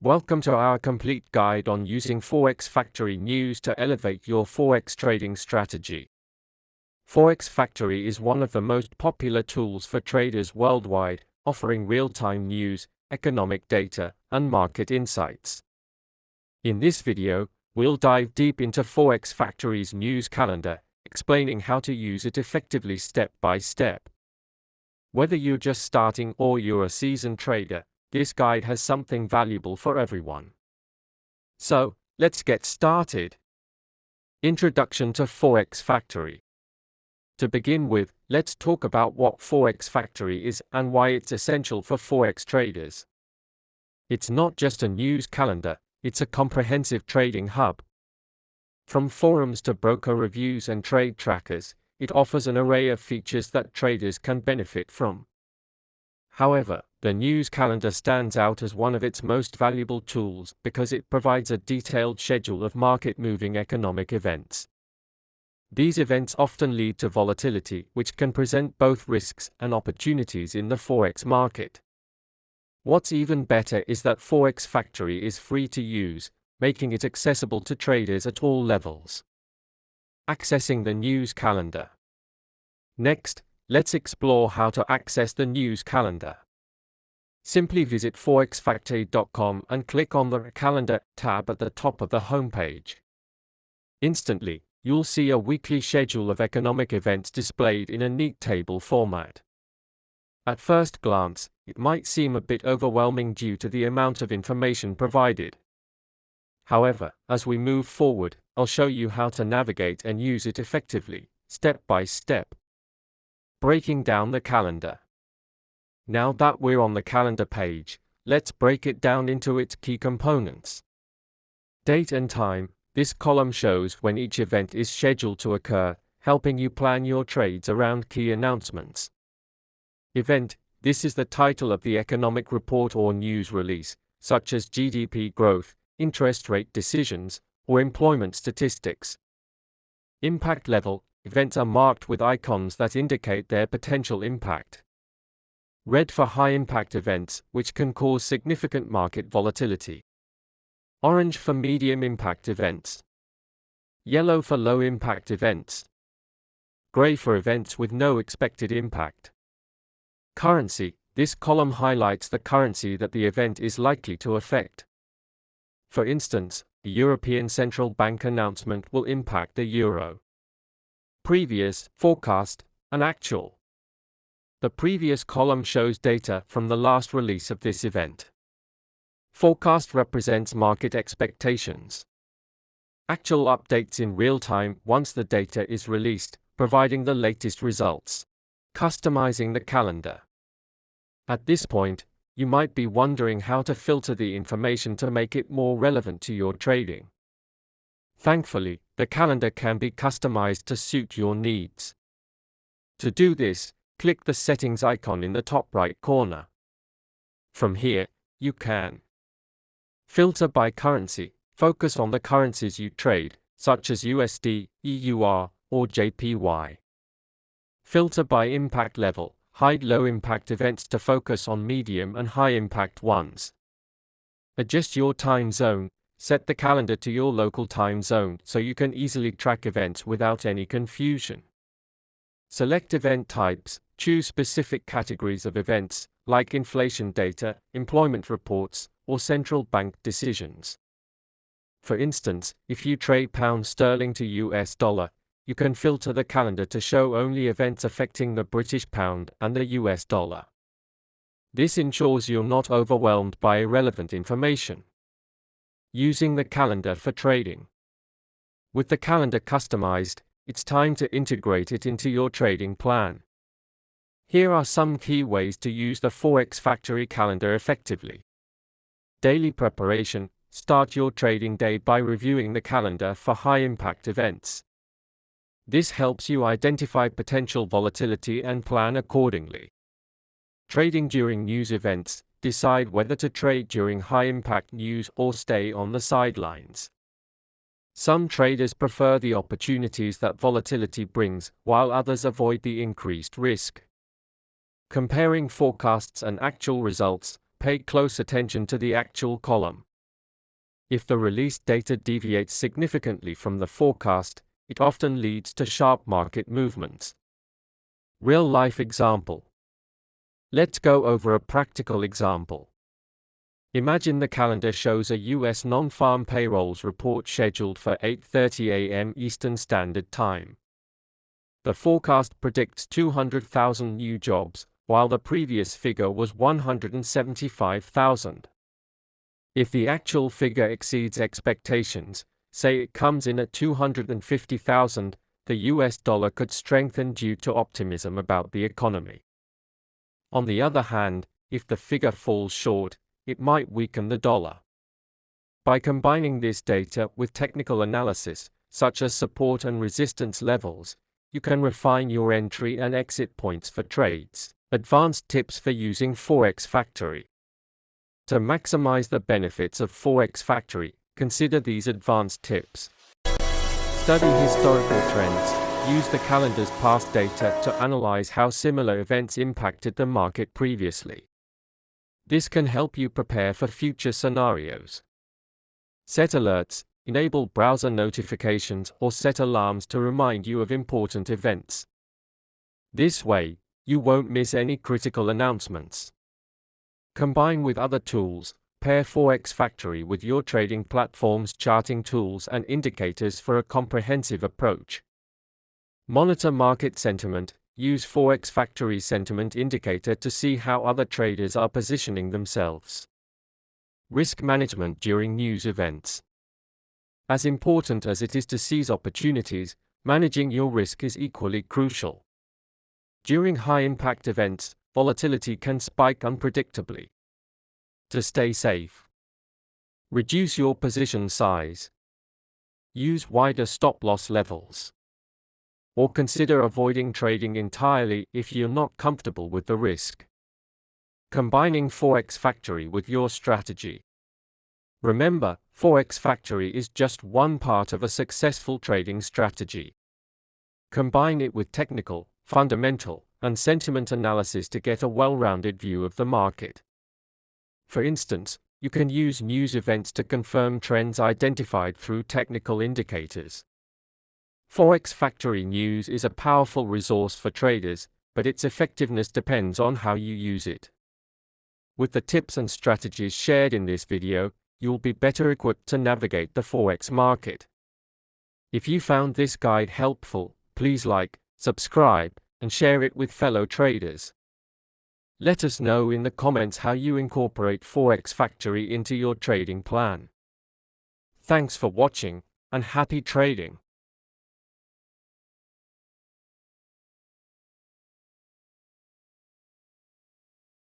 Welcome to our complete guide on using Forex Factory news to elevate your Forex trading strategy. Forex Factory is one of the most popular tools for traders worldwide, offering real-time news, economic data, and market insights. In this video, we'll dive deep into Forex Factory's news calendar, explaining how to use it effectively step by step. Whether you're just starting or you're a seasoned trader, this guide has something valuable for everyone. So, let's get started. Introduction to Forex Factory. To begin with, let's talk about what Forex Factory is and why it's essential for Forex traders. It's not just a news calendar, it's a comprehensive trading hub. From forums to broker reviews and trade trackers, it offers an array of features that traders can benefit from. However, the news calendar stands out as one of its most valuable tools because it provides a detailed schedule of market-moving economic events. These events often lead to volatility, which can present both risks and opportunities in the Forex market. What's even better is that Forex Factory is free to use, making it accessible to traders at all levels. Accessing the news calendar. Next, let's explore how to access the news calendar. Simply visit forexfactory.com and click on the Calendar tab at the top of the homepage. Instantly, you'll see a weekly schedule of economic events displayed in a neat table format. At first glance, it might seem a bit overwhelming due to the amount of information provided. However, as we move forward, I'll show you how to navigate and use it effectively, step by step. Breaking down the calendar. Now that we're on the calendar page, let's break it down into its key components. Date and time. This column shows when each event is scheduled to occur, helping you plan your trades around key announcements. Event. This is the title of the economic report or news release, such as GDP growth, interest rate decisions, or employment statistics. Impact level. Events are marked with icons that indicate their potential impact. Red for high-impact events, which can cause significant market volatility. Orange for medium-impact events. Yellow for low-impact events. Gray for events with no expected impact. Currency. This column highlights the currency that the event is likely to affect. For instance, a European Central Bank announcement will impact the euro. Previous, forecast, and actual. The previous column shows data from the last release of this event. Forecast represents market expectations. Actual updates in real time once the data is released, providing the latest results. Customizing the calendar. At this point, you might be wondering how to filter the information to make it more relevant to your trading. Thankfully, the calendar can be customized to suit your needs. To do this, click the settings icon in the top right corner. From here, you can filter by currency, focus on the currencies you trade, such as USD, EUR, or JPY. Filter by impact level, hide low-impact events to focus on medium and high-impact ones. Adjust your time zone. Set the calendar to your local time zone so you can easily track events without any confusion. Select event types. Choose specific categories of events, like inflation data, employment reports, or central bank decisions. For instance, if you trade pound sterling to US dollar, you can filter the calendar to show only events affecting the British pound and the US dollar. This ensures you're not overwhelmed by irrelevant information. Using the calendar for trading. With the calendar customized, it's time to integrate it into your trading plan. Here are some key ways to use the Forex Factory calendar effectively. Daily preparation. Start your trading day by reviewing the calendar for high-impact events. This helps you identify potential volatility and plan accordingly. Trading during news events. Decide whether to trade during high-impact news or stay on the sidelines. Some traders prefer the opportunities that volatility brings, while others avoid the increased risk. Comparing forecasts and actual results. Pay close attention to the actual column. If the released data deviates significantly from the forecast, it often leads to sharp market movements. Real-life example. Let's go over a practical example. Imagine the calendar shows a U.S. non-farm payrolls report scheduled for 8:30 a.m. Eastern Standard Time. The forecast predicts 200,000 new jobs, while the previous figure was 175,000. If the actual figure exceeds expectations, say it comes in at 250,000, the US dollar could strengthen due to optimism about the economy. On the other hand, if the figure falls short, it might weaken the dollar. By combining this data with technical analysis, such as support and resistance levels, you can refine your entry and exit points for trades. Advanced tips for using Forex Factory. To maximize the benefits of Forex Factory, consider these advanced tips. Study historical trends. Use the calendar's past data to analyze how similar events impacted the market previously. This can help you prepare for future scenarios. Set alerts. Enable browser notifications or set alarms to remind you of important events. This way, you won't miss any critical announcements. Combine with other tools. Pair Forex Factory with your trading platform's charting tools and indicators for a comprehensive approach. Monitor market sentiment. Use Forex Factory's sentiment indicator to see how other traders are positioning themselves. Risk management during news events. As important as it is to seize opportunities, managing your risk is equally crucial. During high-impact events, volatility can spike unpredictably. To stay safe, reduce your position size. Use wider stop-loss levels. Or consider avoiding trading entirely if you're not comfortable with the risk. Combining Forex Factory with your strategy. Remember, Forex Factory is just one part of a successful trading strategy. Combine it with technical, fundamental, and sentiment analysis to get a well-rounded view of the market. For instance, you can use news events to confirm trends identified through technical indicators. Forex Factory News is a powerful resource for traders, but its effectiveness depends on how you use it. With the tips and strategies shared in this video, you'll be better equipped to navigate the Forex market. If you found this guide helpful, please like, subscribe, and share it with fellow traders. Let us know in the comments how you incorporate Forex Factory into your trading plan. Thanks for watching, and happy trading!